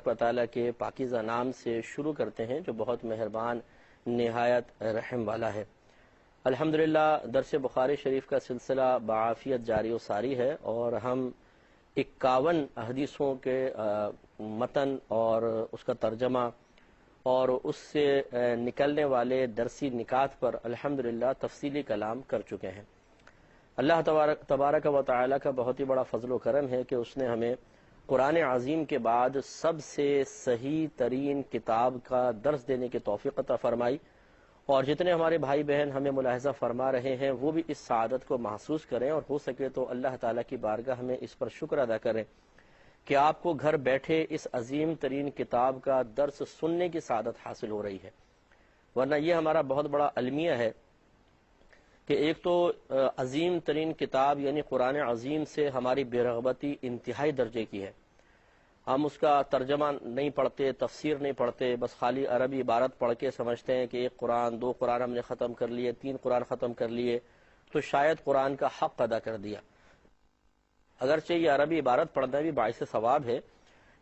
و تعالیٰ کے پاکیزہ نام سے شروع کرتے ہیں جو بہت مہربان نہایت رحم والا ہے۔ الحمدللہ درس بخاری شریف کا سلسلہ بعافیت جاری و ساری ہے اور ہم 51 حدیثوں کے متن اور اس کا ترجمہ اور اس سے نکلنے والے درسی نکات پر الحمدللہ تفصیلی کلام کر چکے ہیں۔ اللہ تبارک و تعالیٰ کا بہت ہی بڑا فضل و کرم ہے کہ اس نے ہمیں قرآن عظیم کے بعد سب سے صحیح ترین کتاب کا درس دینے کی توفیق عطا فرمائی، اور جتنے ہمارے بھائی بہن ہمیں ملاحظہ فرما رہے ہیں وہ بھی اس سعادت کو محسوس کریں، اور ہو سکے تو اللہ تعالیٰ کی بارگاہ میں اس پر شکر ادا کریں کہ آپ کو گھر بیٹھے اس عظیم ترین کتاب کا درس سننے کی سعادت حاصل ہو رہی ہے۔ ورنہ یہ ہمارا بہت بڑا المیہ ہے کہ ایک تو عظیم ترین کتاب یعنی قرآن عظیم سے ہماری بے رغبتی انتہائی درجے کی ہے۔ ہم اس کا ترجمہ نہیں پڑھتے، تفسیر نہیں پڑھتے، بس خالی عربی عبارت پڑھ کے سمجھتے ہیں کہ ایک قرآن، 2 قرآن ہم نے ختم کر لیے، 3 قرآن ختم کر لیے تو شاید قرآن کا حق ادا کر دیا۔ اگرچہ یہ عربی عبارت پڑھنا بھی باعث ثواب ہے،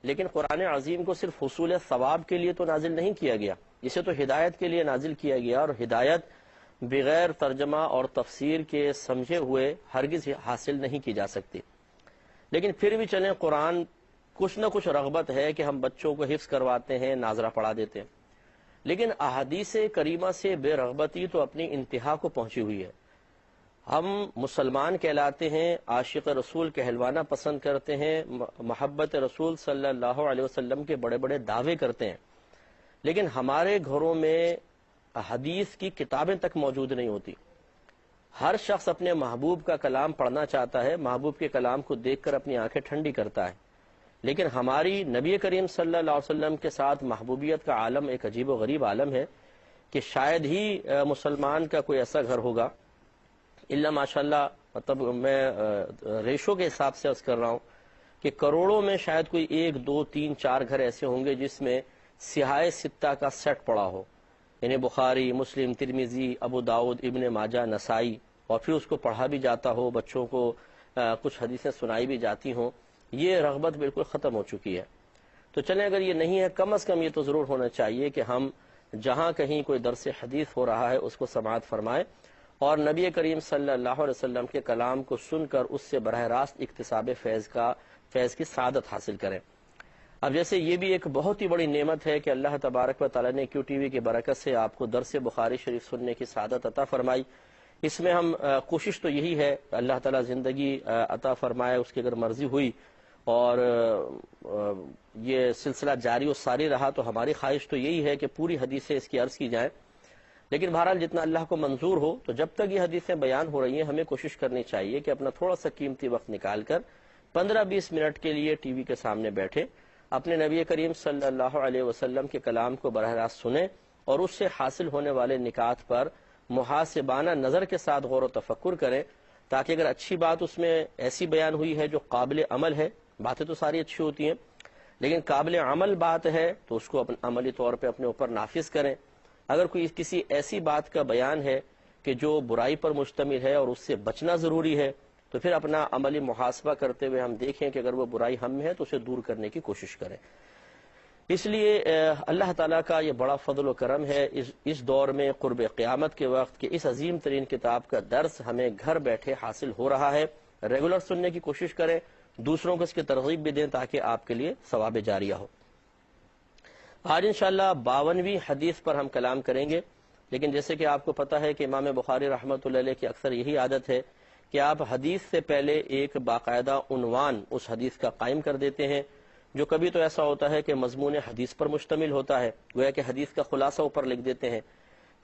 لیکن قرآن عظیم کو صرف حصول ثواب کے لیے تو نازل نہیں کیا گیا، اسے تو ہدایت کے لیے نازل کیا گیا، اور ہدایت بغیر ترجمہ اور تفسیر کے سمجھے ہوئے ہرگز حاصل نہیں کی جا سکتی۔ لیکن پھر بھی چلیں، قرآن کچھ نہ کچھ رغبت ہے کہ ہم بچوں کو حفظ کرواتے ہیں، ناظرہ پڑھا دیتے ہیں، لیکن احادیث کریمہ سے بے رغبتی تو اپنی انتہا کو پہنچی ہوئی ہے۔ ہم مسلمان کہلاتے ہیں، عاشق رسول کہلوانا پسند کرتے ہیں، محبت رسول صلی اللہ علیہ وسلم کے بڑے بڑے دعوے کرتے ہیں، لیکن ہمارے گھروں میں حدیث کی کتابیں تک موجود نہیں ہوتی۔ ہر شخص اپنے محبوب کا کلام پڑھنا چاہتا ہے، محبوب کے کلام کو دیکھ کر اپنی آنکھیں ٹھنڈی کرتا ہے، لیکن ہماری نبی کریم صلی اللہ علیہ وسلم کے ساتھ محبوبیت کا عالم ایک عجیب و غریب عالم ہے کہ شاید ہی مسلمان کا کوئی ایسا گھر ہوگا، الا ماشاءاللہ، مطلب میں ریشو کے حساب سے عرض کر رہا ہوں کہ کروڑوں میں شاید کوئی 1 2 3 4 گھر ایسے ہوں گے جس میں سیاہ ستہ کا سیٹ پڑا ہو، یعنی بخاری، مسلم، ترمذی، ابو داؤد، ابن ماجہ، نسائی، اور پھر اس کو پڑھا بھی جاتا ہو، بچوں کو کچھ حدیثیں سنائی بھی جاتی ہوں۔ یہ رغبت بالکل ختم ہو چکی ہے۔ تو چلیں، اگر یہ نہیں ہے، کم از کم یہ تو ضرور ہونا چاہیے کہ ہم جہاں کہیں کوئی درس حدیث ہو رہا ہے اس کو سماعت فرمائیں، اور نبی کریم صلی اللہ علیہ وسلم کے کلام کو سن کر اس سے براہ راست اکتساب فیض کی سعادت حاصل کریں۔ اب جیسے یہ بھی ایک بہت ہی بڑی نعمت ہے کہ اللہ تبارک و تعالیٰ نے کیو ٹی وی کی برکت سے آپ کو درس بخاری شریف سننے کی سعادت عطا فرمائی۔ اس میں ہم کوشش تو یہی ہے، اللہ تعالیٰ زندگی عطا فرمائے، اس کی اگر مرضی ہوئی اور یہ سلسلہ جاری و ساری رہا تو ہماری خواہش تو یہی ہے کہ پوری حدیثیں اس کی عرض کی جائیں، لیکن بہرحال جتنا اللہ کو منظور ہو، تو جب تک یہ حدیثیں بیان ہو رہی ہیں ہمیں کوشش کرنی چاہیے کہ اپنا تھوڑا سا قیمتی وقت نکال کر 15-20 منٹ کے لیے ٹی وی کے سامنے بیٹھے، اپنے نبی کریم صلی اللہ علیہ وسلم کے کلام کو براہ راست سنیں، اور اس سے حاصل ہونے والے نکات پر محاسبانہ نظر کے ساتھ غور و تفکر کریں، تاکہ اگر اچھی بات اس میں ایسی بیان ہوئی ہے جو قابل عمل ہے، باتیں تو ساری اچھی ہوتی ہیں، لیکن قابل عمل بات ہے تو اس کو عملی طور پہ اپنے اوپر نافذ کریں۔ اگر کوئی کسی ایسی بات کا بیان ہے کہ جو برائی پر مشتمل ہے اور اس سے بچنا ضروری ہے، تو پھر اپنا عملی محاسبہ کرتے ہوئے ہم دیکھیں کہ اگر وہ برائی ہم میں ہے تو اسے دور کرنے کی کوشش کریں۔ اس لیے اللہ تعالیٰ کا یہ بڑا فضل و کرم ہے اس دور میں قرب قیامت کے وقت کہ اس عظیم ترین کتاب کا درس ہمیں گھر بیٹھے حاصل ہو رہا ہے۔ ریگولر سننے کی کوشش کریں، دوسروں کو اس کی ترغیب بھی دیں تاکہ آپ کے لیے ثواب جاریہ ہو۔ آج انشاءاللہ 52ویں حدیث پر ہم کلام کریں گے، لیکن جیسے کہ آپ کو پتہ ہے کہ امام بخاری رحمۃ اللہ علیہ کی اکثر یہی عادت ہے کہ آپ حدیث سے پہلے ایک باقاعدہ عنوان اس حدیث کا قائم کر دیتے ہیں، جو کبھی تو ایسا ہوتا ہے کہ مضمون حدیث پر مشتمل ہوتا ہے، گویا کہ حدیث کا خلاصہ اوپر لکھ دیتے ہیں۔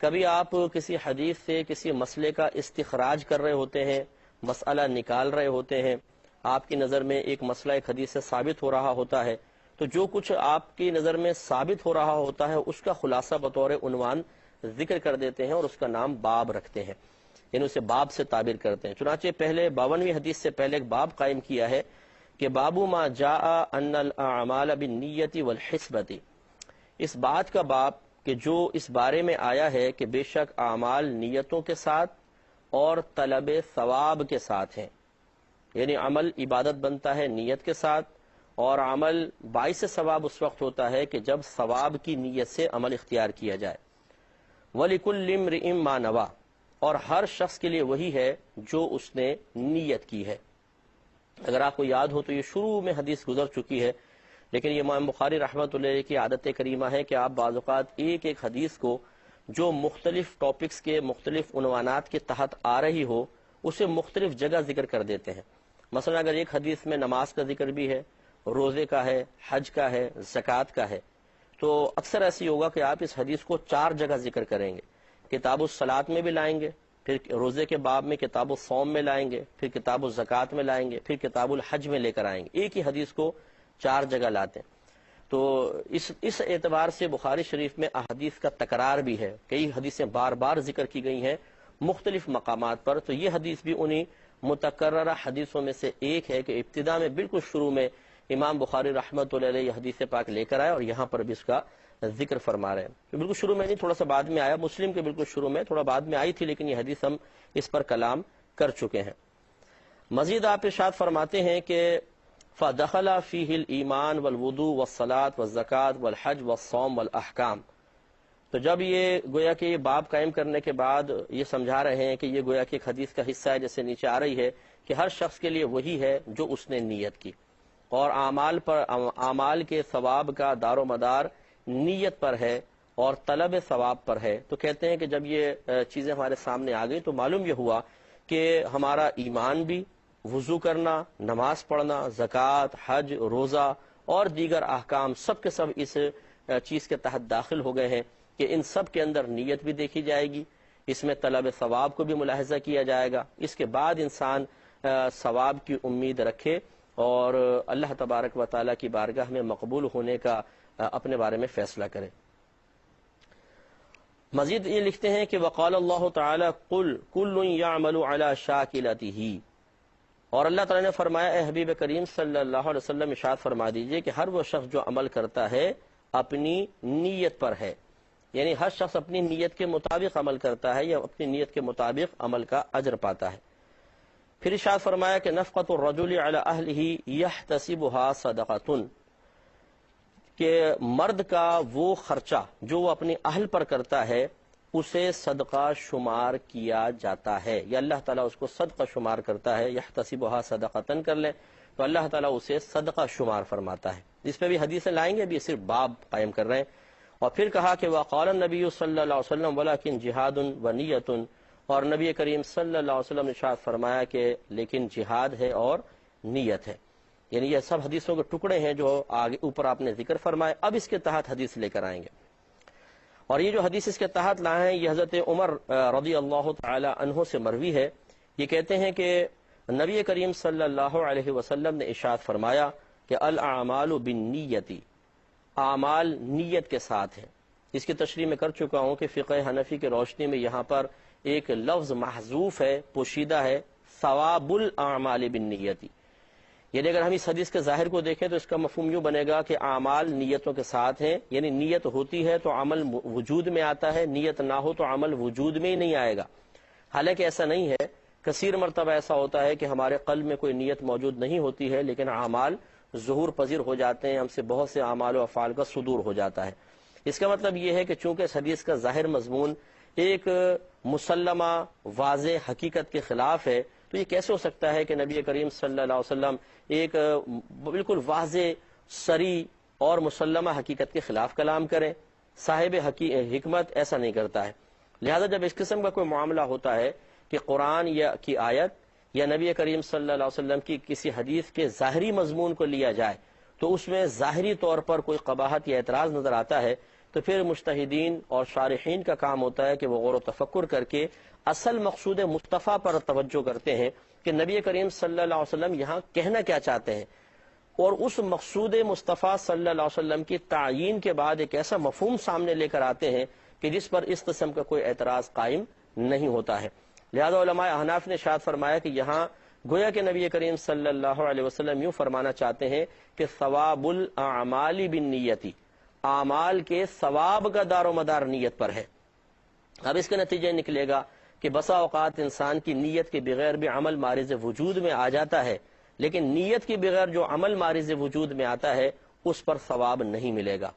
کبھی آپ کسی حدیث سے کسی مسئلے کا استخراج کر رہے ہوتے ہیں، مسئلہ نکال رہے ہوتے ہیں، آپ کی نظر میں ایک مسئلہ ایک حدیث سے ثابت ہو رہا ہوتا ہے، تو جو کچھ آپ کی نظر میں ثابت ہو رہا ہوتا ہے اس کا خلاصہ بطور عنوان ذکر کر دیتے ہیں اور اس کا نام باب رکھتے ہیں، یعنی اسے باب سے تعبیر کرتے ہیں۔ چنانچہ پہلے 52ویں حدیث سے پہلے ایک باب قائم کیا ہے کہ باب ما جاء ان الاعمال بالنیت والحسبۃ، اس بات کا باب کہ جو اس بارے میں آیا ہے کہ بے شک اعمال نیتوں کے ساتھ اور طلب ثواب کے ساتھ ہیں، یعنی عمل عبادت بنتا ہے نیت کے ساتھ، اور عمل باعث ثواب اس وقت ہوتا ہے کہ جب ثواب کی نیت سے عمل اختیار کیا جائے۔ وَلِكُلِّ امْرِئٍ مَّا نَوَىٰ، اور ہر شخص کے لیے وہی ہے جو اس نے نیت کی ہے۔ اگر آپ کو یاد ہو تو یہ شروع میں حدیث گزر چکی ہے، لیکن یہ امام بخاری رحمۃ اللہ علیہ کی عادت کریمہ ہے کہ آپ بعض اوقات ایک ایک حدیث کو جو مختلف ٹاپکس کے مختلف عنوانات کے تحت آ رہی ہو اسے مختلف جگہ ذکر کر دیتے ہیں۔ مثلا اگر ایک حدیث میں نماز کا ذکر بھی ہے، روزے کا ہے، حج کا ہے، زکوٰۃ کا ہے، تو اکثر ایسی ہوگا کہ آپ اس حدیث کو 4 جگہ ذکر کریں گے۔ کتاب الصلاۃ میں بھی لائیں گے، پھر روزے کے باب میں کتاب الصوم میں لائیں گے، پھر کتاب الزکوٰۃ میں لائیں گے، پھر کتاب الحج میں لے کر آئیں گے۔ ایک ہی حدیث کو 4 جگہ لاتے ہیں۔ تو اس اعتبار سے بخاری شریف میں احادیث کا تکرار بھی ہے، کئی حدیثیں بار بار ذکر کی گئی ہیں مختلف مقامات پر۔ تو یہ حدیث بھی انہی متکررہ حدیثوں میں سے ایک ہے کہ ابتدا میں بالکل شروع میں امام بخاری رحمۃ اللہ علیہ یہ حدیث پاک لے کر آئے اور یہاں پر بھی اس کا ذکر فرما رہے ہیں۔ بالکل شروع میں نہیں، تھوڑا سا بعد میں آیا، مسلم کے بالکل شروع میں، تھوڑا بعد میں آئی تھی، لیکن یہ حدیث ہم اس پر کلام کر چکے ہیں۔ مزید آپ ارشاد فرماتے ہیں کہ فَدَخَلَ فِيهِ الْإِيمَانُ وَالْوُضُوءُ وَالصَّلَاةُ وَالزَّكَاةُ وَالْحَجُّ وَالصَّوْمُ وَالْأَحْكَامُ۔ تو جب یہ گویا کہ یہ باب قائم کرنے کے بعد یہ سمجھا رہے ہیں کہ یہ گویا کہ ایک حدیث کا حصہ ہے، جیسے نیچے آ رہی ہے کہ ہر شخص کے لیے وہی ہے جو اس نے نیت کی، اور اعمال کے ثواب کا دار و مدار نیت پر ہے اور طلب ثواب پر ہے۔ تو کہتے ہیں کہ جب یہ چیزیں ہمارے سامنے آ گئی تو معلوم یہ ہوا کہ ہمارا ایمان بھی، وضو کرنا، نماز پڑھنا، زکوٰۃ، حج، روزہ اور دیگر احکام سب کے سب اس چیز کے تحت داخل ہو گئے ہیں کہ ان سب کے اندر نیت بھی دیکھی جائے گی، اس میں طلب ثواب کو بھی ملاحظہ کیا جائے گا۔ اس کے بعد انسان ثواب کی امید رکھے اور اللہ تبارک و تعالیٰ کی بارگاہ میں مقبول ہونے کا اپنے بارے میں فیصلہ کرے۔ مزید یہ لکھتے ہیں کہ وقال اللہ تعالیٰ قل کل یعمل علی شاکلتہ، اور اللہ تعالیٰ نے فرمایا اے حبیب کریم صلی اللہ علیہ وسلم ارشاد فرما دیجئے کہ ہر وہ شخص جو عمل کرتا ہے اپنی نیت پر ہے، یعنی ہر شخص اپنی نیت کے مطابق عمل کرتا ہے یا اپنی نیت کے مطابق عمل کا اجر پاتا ہے۔ پھر ارشاد فرمایا کہ نفقۃ الرجل علی اہلہ یحتسبها صدقۃ، کہ مرد کا وہ خرچہ جو وہ اپنی اہل پر کرتا ہے اسے صدقہ شمار کیا جاتا ہے، یا اللہ تعالیٰ اس کو صدقہ شمار کرتا ہے۔ یحتسبها صدقۃ کر لیں تو اللہ تعالیٰ اسے صدقہ شمار فرماتا ہے۔ اس پہ بھی حدیثیں لائیں گے، ابھی صرف باب قائم کر رہے ہیں۔ اور پھر کہا کہ وقال النبی صلی اللہ علیہ وسلم ولکن جہاد ونیۃ، اور نبی کریم صلی اللہ علیہ وسلم نے ارشاد فرمایا کہ لیکن جہاد ہے اور نیت ہے۔ یعنی یہ سب حدیثوں کے ٹکڑے ہیں جو آگے اوپر آپ نے ذکر فرمائے، اب اس کے تحت حدیث لے کر آئیں گے۔ اور یہ جو حدیث اس کے تحت لائے ہیں یہ حضرت عمر رضی اللہ تعالی عنہ سے مروی ہے۔ یہ کہتے ہیں کہ نبی کریم صلی اللہ علیہ وسلم نے ارشاد فرمایا کہ الاعمال بالنیت، اعمال نیت کے ساتھ ہیں۔ اس کی تشریح میں کر چکا ہوں کہ فقہ حنفی کی روشنی میں یہاں پر ایک لفظ محذوف ہے، پوشیدہ ہے، ثواب الاعمال بالنیت۔ یعنی اگر ہم اس حدیث کے ظاہر کو دیکھیں تو اس کا مفہوم یوں بنے گا کہ اعمال نیتوں کے ساتھ ہیں، یعنی نیت ہوتی ہے تو عمل وجود میں آتا ہے، نیت نہ ہو تو عمل وجود میں ہی نہیں آئے گا۔ حالانکہ ایسا نہیں ہے، کثیر مرتبہ ایسا ہوتا ہے کہ ہمارے قلب میں کوئی نیت موجود نہیں ہوتی ہے لیکن اعمال ظہور پذیر ہو جاتے ہیں، ہم سے بہت سے اعمال و افعال کا صدور ہو جاتا ہے۔ اس کا مطلب یہ ہے کہ چونکہ اس حدیث کا ظاہر مضمون ایک مسلمہ واضح حقیقت کے خلاف ہے، تو یہ کیسے ہو سکتا ہے کہ نبی کریم صلی اللہ علیہ وسلم ایک بالکل واضح صریح اور مسلمہ حقیقت کے خلاف کلام کریں؟ صاحب حکمت ایسا نہیں کرتا ہے۔ لہذا جب اس قسم کا کوئی معاملہ ہوتا ہے کہ قرآن یا کی آیت یا نبی کریم صلی اللہ علیہ وسلم کی کسی حدیث کے ظاہری مضمون کو لیا جائے تو اس میں ظاہری طور پر کوئی قباحت یا اعتراض نظر آتا ہے، تو پھر مجتہدین اور شارحین کا کام ہوتا ہے کہ وہ غور و تفکر کر کے اصل مقصود مصطفیٰ پر توجہ کرتے ہیں کہ نبی کریم صلی اللہ علیہ وسلم یہاں کہنا کیا چاہتے ہیں، اور اس مقصود مصطفیٰ صلی اللہ علیہ وسلم کی تعیین کے بعد ایک ایسا مفہوم سامنے لے کر آتے ہیں کہ جس پر اس قسم کا کوئی اعتراض قائم نہیں ہوتا ہے۔ لہذا علماء احناف نے ارشاد فرمایا کہ یہاں گویا کہ نبی کریم صلی اللہ علیہ وسلم یوں فرمانا چاہتے ہیں کہ ثواب الاعمال بالنیت، اعمال کے ثواب کا دار و مدار نیت پر ہے۔ اب اس کے نتیجے نکلے گا کہ بسا اوقات انسان کی نیت کے بغیر بھی عمل مارز وجود میں آ جاتا ہے، لیکن نیت کے بغیر جو عمل مارز وجود میں آتا ہے اس پر ثواب نہیں ملے گا۔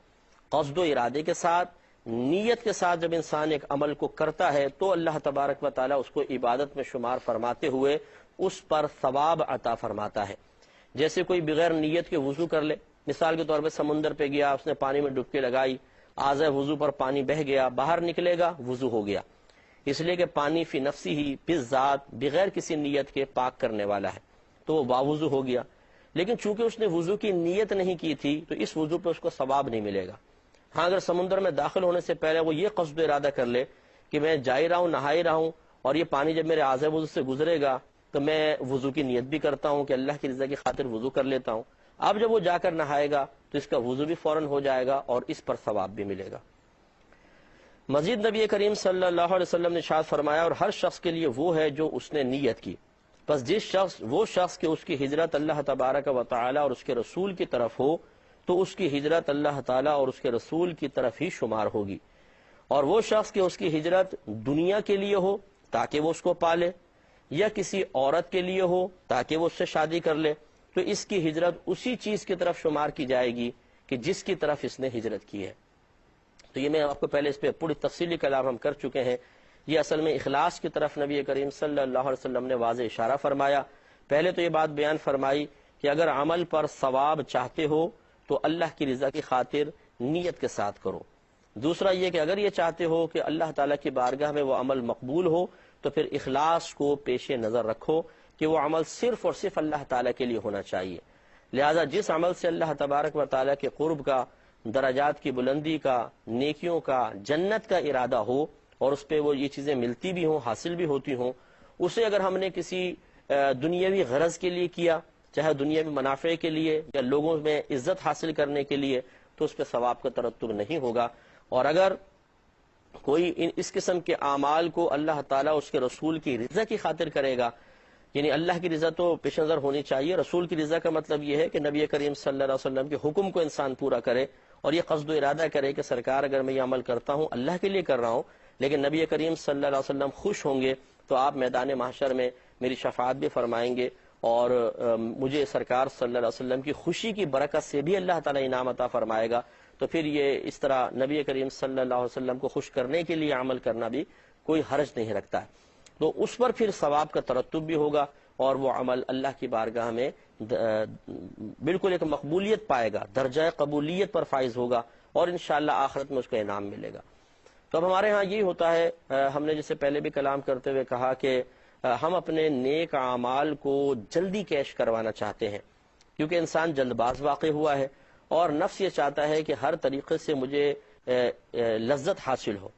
قصد و ارادے کے ساتھ، نیت کے ساتھ جب انسان ایک عمل کو کرتا ہے تو اللہ تبارک و تعالیٰ اس کو عبادت میں شمار فرماتے ہوئے اس پر ثواب عطا فرماتا ہے۔ جیسے کوئی بغیر نیت کے وضو کر لے، مثال کے طور پہ سمندر پہ گیا، اس نے پانی میں ڈبکی لگائی، آزائے وضو پر پانی بہہ گیا، باہر نکلے گا وضو ہو گیا، اس لیے کہ پانی فی نفسی ہی بذات بغیر کسی نیت کے پاک کرنے والا ہے، تو وہ باوضو ہو گیا۔ لیکن چونکہ اس نے وضو کی نیت نہیں کی تھی تو اس وضو پہ اس کو ثواب نہیں ملے گا۔ ہاں اگر سمندر میں داخل ہونے سے پہلے وہ یہ قصد و ارادہ کر لے کہ میں جا ہی رہا ہوں، نہا ہی رہا ہوں، اور یہ پانی جب میرے اعضائے وضو سے گزرے گا تو میں وضو کی نیت بھی کرتا ہوں کہ اللہ کی رضا کی خاطر وضو کر لیتا ہوں، اب جب وہ جا کر نہائے گا تو اس کا وضو بھی فوراً ہو جائے گا اور اس پر ثواب بھی ملے گا۔ مزید نبی کریم صلی اللہ علیہ وسلم نے ارشاد فرمایا، اور ہر شخص کے لیے وہ ہے جو اس نے نیت کی، بس وہ شخص کہ اس کی ہجرت اللہ تبارک و تعالی اور اس کے رسول کی طرف ہو تو اس کی ہجرت اللہ تعالی اور اس کے رسول کی طرف ہی شمار ہوگی، اور وہ شخص کہ اس کی ہجرت دنیا کے لیے ہو تاکہ وہ اس کو پالے، یا کسی عورت کے لیے ہو تاکہ وہ اس سے شادی کر لے، تو اس کی ہجرت اسی چیز کی طرف شمار کی جائے گی کہ جس کی طرف اس نے ہجرت کی ہے۔ تو یہ میں آپ کو پہلے اس پہ پوری تفصیلی کلام ہم کر چکے ہیں۔ یہ اصل میں اخلاص کی طرف نبی کریم صلی اللہ علیہ وسلم نے واضح اشارہ فرمایا۔ پہلے تو یہ بات بیان فرمائی کہ اگر عمل پر ثواب چاہتے ہو تو اللہ کی رضا کی خاطر نیت کے ساتھ کرو۔ دوسرا یہ کہ اگر یہ چاہتے ہو کہ اللہ تعالیٰ کی بارگاہ میں وہ عمل مقبول ہو تو پھر اخلاص کو پیش نظر رکھو کہ وہ عمل صرف اور صرف اللہ تعالیٰ کے لیے ہونا چاہیے۔ لہذا جس عمل سے اللہ تبارک و تعالیٰ کے قرب کا، درجات کی بلندی کا، نیکیوں کا، جنت کا ارادہ ہو اور اس پہ وہ یہ چیزیں ملتی بھی ہوں، حاصل بھی ہوتی ہوں، اسے اگر ہم نے کسی دنیاوی غرض کے لیے کیا، چاہے دنیاوی منافع کے لیے یا لوگوں میں عزت حاصل کرنے کے لیے، تو اس پہ ثواب کا ترتب نہیں ہوگا۔ اور اگر کوئی اس قسم کے اعمال کو اللہ تعالیٰ اس کے رسول کی رضا کی خاطر کرے گا، یعنی اللہ کی رضا تو پیش نظر ہونی چاہیے، رسول کی رضا کا مطلب یہ ہے کہ نبی کریم صلی اللہ علیہ وسلم کے حکم کو انسان پورا کرے اور یہ قصد و ارادہ کرے کہ سرکار اگر میں یہ عمل کرتا ہوں اللہ کے لیے کر رہا ہوں، لیکن نبی کریم صلی اللہ علیہ وسلم خوش ہوں گے تو آپ میدان محشر میں میری شفاعت بھی فرمائیں گے، اور مجھے سرکار صلی اللہ علیہ وسلم کی خوشی کی برکت سے بھی اللہ تعالیٰ انعام عطا فرمائے گا۔ تو پھر یہ اس طرح نبی کریم صلی اللہ علیہ وسلم کو خوش کرنے کے لیے عمل کرنا بھی کوئی حرج نہیں رکھتا ہے، تو اس پر پھر ثواب کا ترتب بھی ہوگا اور وہ عمل اللہ کی بارگاہ میں بالکل ایک مقبولیت پائے گا، درجہ قبولیت پر فائز ہوگا، اور انشاءاللہ آخرت میں اس کو انعام ملے گا۔ تو اب ہمارے ہاں یہی ہوتا ہے، ہم نے جسے پہلے بھی کلام کرتے ہوئے کہا کہ ہم اپنے نیک اعمال کو جلدی کیش کروانا چاہتے ہیں، کیونکہ انسان جلد باز واقع ہوا ہے اور نفس یہ چاہتا ہے کہ ہر طریقے سے مجھے لذت حاصل ہو،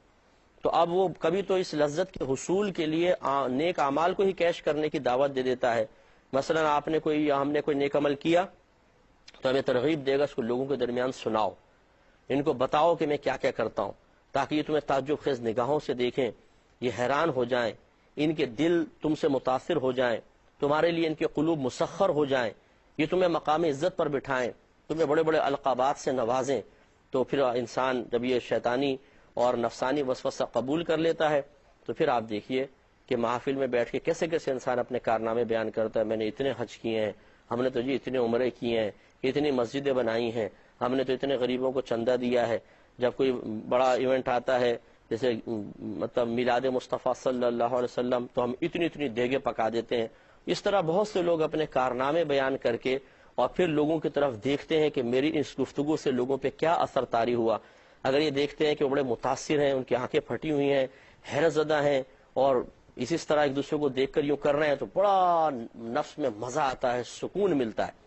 تو اب وہ کبھی تو اس لذت کے حصول کے لیے نیک اعمال کو ہی کیش کرنے کی دعوت دے دیتا ہے۔ مثلا ہم نے کوئی نیک عمل کیا تو ہمیں ترغیب دے گا اس کو لوگوں کے درمیان سناؤ، ان کو بتاؤ کہ میں کیا کیا کرتا ہوں، تاکہ یہ تمہیں تعجب خیز نگاہوں سے دیکھیں، یہ حیران ہو جائیں، ان کے دل تم سے متاثر ہو جائیں، تمہارے لیے ان کے قلوب مسخر ہو جائیں، یہ تمہیں مقام عزت پر بٹھائیں، تمہیں بڑے بڑے القابات سے نوازیں۔ تو پھر انسان جب یہ شیطانی اور نفسانی وسوسہ قبول کر لیتا ہے تو پھر آپ دیکھیے کہ محافل میں بیٹھ کے کیسے کیسے انسان اپنے کارنامے بیان کرتا ہے، میں نے اتنے حج کیے ہیں، ہم نے تو جی اتنے عمرے کیے ہیں، اتنی مسجدیں بنائی ہیں، ہم نے تو اتنے غریبوں کو چندہ دیا ہے۔ جب کوئی بڑا ایونٹ آتا ہے جیسے مطلب میلاد مصطفیٰ صلی اللہ علیہ وسلم تو ہم اتنی اتنی دیگیں پکا دیتے ہیں۔ اس طرح بہت سے لوگ اپنے کارنامے بیان کر کے اور پھر لوگوں کی طرف دیکھتے ہیں کہ میری اس گفتگو سے لوگوں پہ کیا اثر طاری ہوا۔ اگر یہ دیکھتے ہیں کہ وہ بڑے متاثر ہیں، ان کی آنکھیں پھٹی ہوئی ہیں، حیرت زدہ ہیں، اور اسی طرح ایک دوسرے کو دیکھ کر یوں کر رہے ہیں تو بڑا نفس میں مزہ آتا ہے، سکون ملتا ہے۔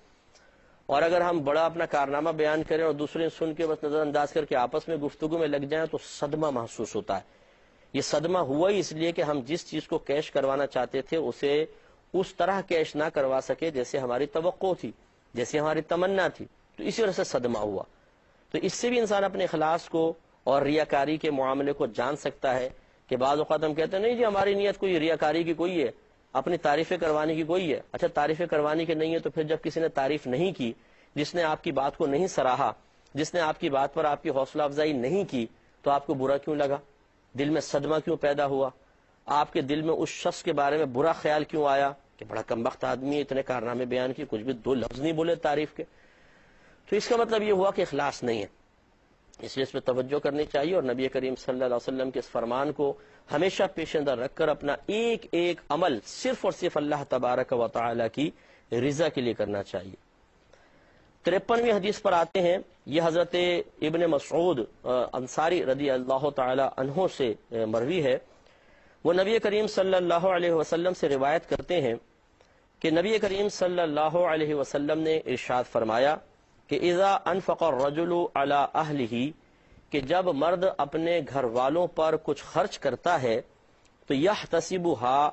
اور اگر ہم بڑا اپنا کارنامہ بیان کریں اور دوسرے سن کے بس نظر انداز کر کے آپس میں گفتگو میں لگ جائیں تو صدمہ محسوس ہوتا ہے۔ یہ صدمہ ہوا ہی اس لیے کہ ہم جس چیز کو کیش کروانا چاہتے تھے اسے اس طرح کیش نہ کروا سکے جیسے ہماری توقع تھی، جیسے ہماری تمنا تھی، تو اسی وجہ سے صدمہ ہوا۔ تو اس سے بھی انسان اپنے اخلاص کو اور ریاکاری کے معاملے کو جان سکتا ہے کہ بعض اوقات ہم کہتے ہیں نہیں جی ہماری نیت کوئی ریاکاری کی کوئی ہے، اپنی تعریفیں کروانے کی کوئی ہے۔ اچھا تعریفیں کروانے کی نہیں ہے تو پھر جب کسی نے تعریف نہیں کی، جس نے آپ کی بات کو نہیں سراہا، جس نے آپ کی بات پر آپ کی حوصلہ افزائی نہیں کی، تو آپ کو برا کیوں لگا؟ دل میں صدمہ کیوں پیدا ہوا؟ آپ کے دل میں اس شخص کے بارے میں برا خیال کیوں آیا کہ بڑا کمبخت آدمی ہے، اتنے کارنامے بیان کیے، کچھ بھی دو لفظ نہیں بولے تعریف کے. تو اس کا مطلب یہ ہوا کہ اخلاص نہیں ہے. اس لیے اس پہ توجہ کرنی چاہیے، اور نبی کریم صلی اللہ علیہ وسلم کے اس فرمان کو ہمیشہ پیش نظر رکھ کر اپنا ایک ایک عمل صرف اور صرف اللہ تبارک و تعالی کی رضا کے لیے کرنا چاہیے. 53ویں حدیث پر آتے ہیں. یہ حضرت ابن مسعود انصاری رضی اللہ تعالی عنہ سے مروی ہے. وہ نبی کریم صلی اللہ علیہ وسلم سے روایت کرتے ہیں کہ نبی کریم صلی اللہ علیہ وسلم نے ارشاد فرمایا کہ اذا انفق الرجل علی اہلہ، کہ جب مرد اپنے گھر والوں پر کچھ خرچ کرتا ہے تو یحتسبھا،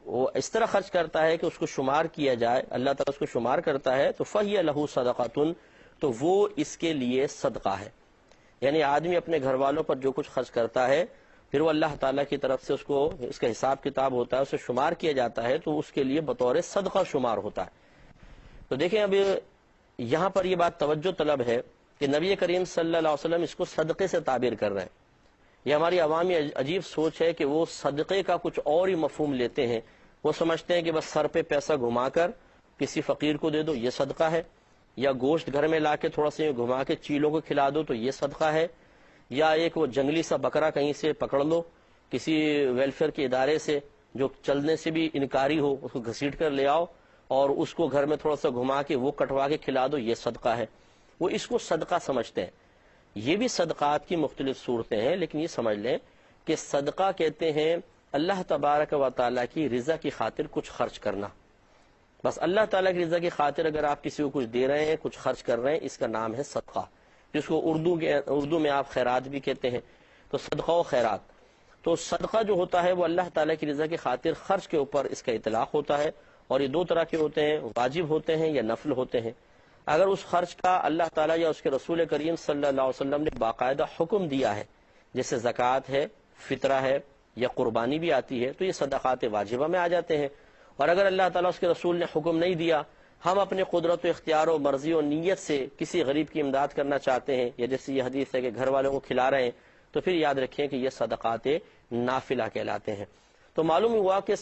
وہ اس طرح خرچ کرتا ہے کہ اس کو شمار کیا جائے، اللہ تعالیٰ اس کو شمار کرتا ہے، تو فہی لہ صدقۃ، تو وہ اس کے لیے صدقہ ہے. یعنی آدمی اپنے گھر والوں پر جو کچھ خرچ کرتا ہے پھر وہ اللہ تعالیٰ کی طرف سے اس کا حساب کتاب ہوتا ہے، اسے شمار کیا جاتا ہے، تو اس کے لیے بطور صدقہ شمار ہوتا ہے. تو دیکھیں اب یہاں پر یہ بات توجہ طلب ہے کہ نبی کریم صلی اللہ علیہ وسلم اس کو صدقے سے تعبیر کر رہے ہیں. یہ ہماری عوامی عجیب سوچ ہے کہ وہ صدقے کا کچھ اور ہی مفہوم لیتے ہیں. وہ سمجھتے ہیں کہ بس سر پہ پیسہ گھما کر کسی فقیر کو دے دو یہ صدقہ ہے، یا گوشت گھر میں لا کے تھوڑا سا گھما کے چیلوں کو کھلا دو تو یہ صدقہ ہے، یا ایک وہ جنگلی سا بکرا کہیں سے پکڑ لو کسی ویلفیئر کے ادارے سے جو چلنے سے بھی انکاری ہو، اس کو گھسیٹ کر لے آؤ اور اس کو گھر میں تھوڑا سا گھما کے وہ کٹوا کے کھلا دو یہ صدقہ ہے. وہ اس کو صدقہ سمجھتے ہیں. یہ بھی صدقات کی مختلف صورتیں ہیں، لیکن یہ سمجھ لیں کہ صدقہ کہتے ہیں اللہ تبارک و تعالیٰ کی رضا کی خاطر کچھ خرچ کرنا. بس اللہ تعالیٰ کی رضا کی خاطر اگر آپ کسی کو کچھ دے رہے ہیں، کچھ خرچ کر رہے ہیں، اس کا نام ہے صدقہ، جس کو اردو میں آپ خیرات بھی کہتے ہیں. تو صدقہ و خیرات، تو صدقہ جو ہوتا ہے وہ اللہ تعالیٰ کی رضا کی خاطر خرچ کے اوپر اس کا اطلاق ہوتا ہے. اور یہ دو طرح کے ہوتے ہیں، واجب ہوتے ہیں یا نفل ہوتے ہیں. اگر اس خرچ کا اللہ تعالیٰ یا اس کے رسول کریم صلی اللہ علیہ وسلم نے باقاعدہ حکم دیا ہے، جیسے زکوٰۃ ہے، فطرہ ہے یا قربانی بھی آتی ہے، تو یہ صدقات واجبہ میں آ جاتے ہیں. اور اگر اللہ تعالیٰ اس کے رسول نے حکم نہیں دیا، ہم اپنے قدرت و اختیار و مرضی و نیت سے کسی غریب کی امداد کرنا چاہتے ہیں، یا جیسے یہ حدیث ہے کہ گھر والوں کو کھلا رہے ہیں، تو پھر یاد رکھیں کہ یہ صدقات نافلہ کہلاتے ہیں. تو معلوم ہوا کہ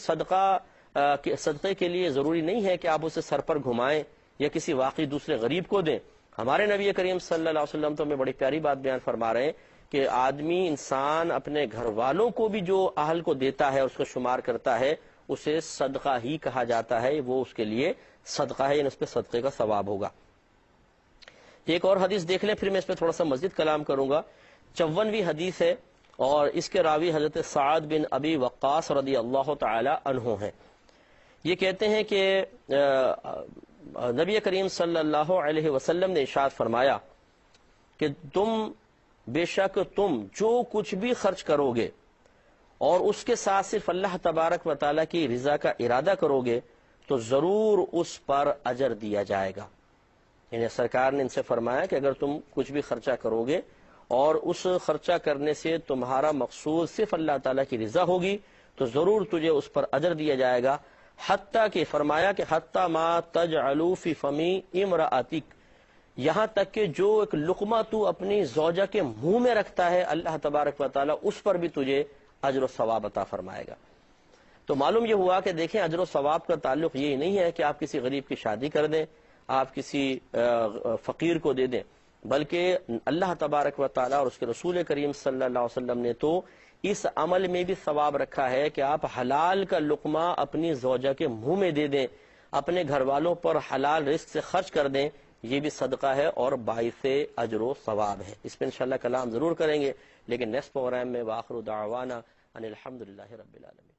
صدقے کے لیے ضروری نہیں ہے کہ آپ اسے سر پر گھمائیں یا کسی واقعی دوسرے غریب کو دیں. ہمارے نبی کریم صلی اللہ علیہ وسلم تو ہمیں بڑی پیاری بات بیان فرما رہے ہیں کہ آدمی انسان اپنے گھر والوں کو بھی جو اہل کو دیتا ہے، اس کو شمار کرتا ہے، اسے صدقہ ہی کہا جاتا ہے. وہ اس کے لیے صدقہ ہے، یعنی اس پہ صدقے کا ثواب ہوگا. ایک اور حدیث دیکھ لیں، پھر میں اس پہ تھوڑا سا مزید کلام کروں گا. 54ویں حدیث ہے اور اس کے راوی حضرت سعد بن ابی وقاص رضی اللہ تعالی عنہ ہیں. یہ کہتے ہیں کہ نبی کریم صلی اللہ علیہ وسلم نے ارشاد فرمایا کہ بے شک تم جو کچھ بھی خرچ کرو گے اور اس کے ساتھ صرف اللہ تبارک و تعالیٰ کی رضا کا ارادہ کرو گے تو ضرور اس پر اجر دیا جائے گا. یعنی سرکار نے ان سے فرمایا کہ اگر تم کچھ بھی خرچہ کرو گے اور اس خرچہ کرنے سے تمہارا مقصود صرف اللہ تعالیٰ کی رضا ہوگی تو ضرور تجھے اس پر اجر دیا جائے گا. حتیٰ کہ فرمایا کہ حتیٰ ما تجعل فی فمی امرأتک، یہاں تک کہ جو ایک لقمہ تو اپنی زوجہ کے منہ میں رکھتا ہے اللہ تبارک و تعالیٰ اس پر بھی تجھے اجر و ثواب عطا فرمائے گا. تو معلوم یہ ہوا کہ دیکھیں اجر و ثواب کا تعلق یہی نہیں ہے کہ آپ کسی غریب کی شادی کر دیں، آپ کسی فقیر کو دے دیں، بلکہ اللہ تبارک و تعالیٰ اور اس کے رسول کریم صلی اللہ علیہ وسلم نے تو اس عمل میں بھی ثواب رکھا ہے کہ آپ حلال کا لقمہ اپنی زوجہ کے منہ میں دے دیں، اپنے گھر والوں پر حلال رزق سے خرچ کر دیں. یہ بھی صدقہ ہے اور باعث اجر و ثواب ہے. اس پہ انشاءاللہ کلام ضرور کریں گے، لیکن نیکسٹ پروگرام میں. وآخر دعوانا ان الحمدللہ رب العالمین.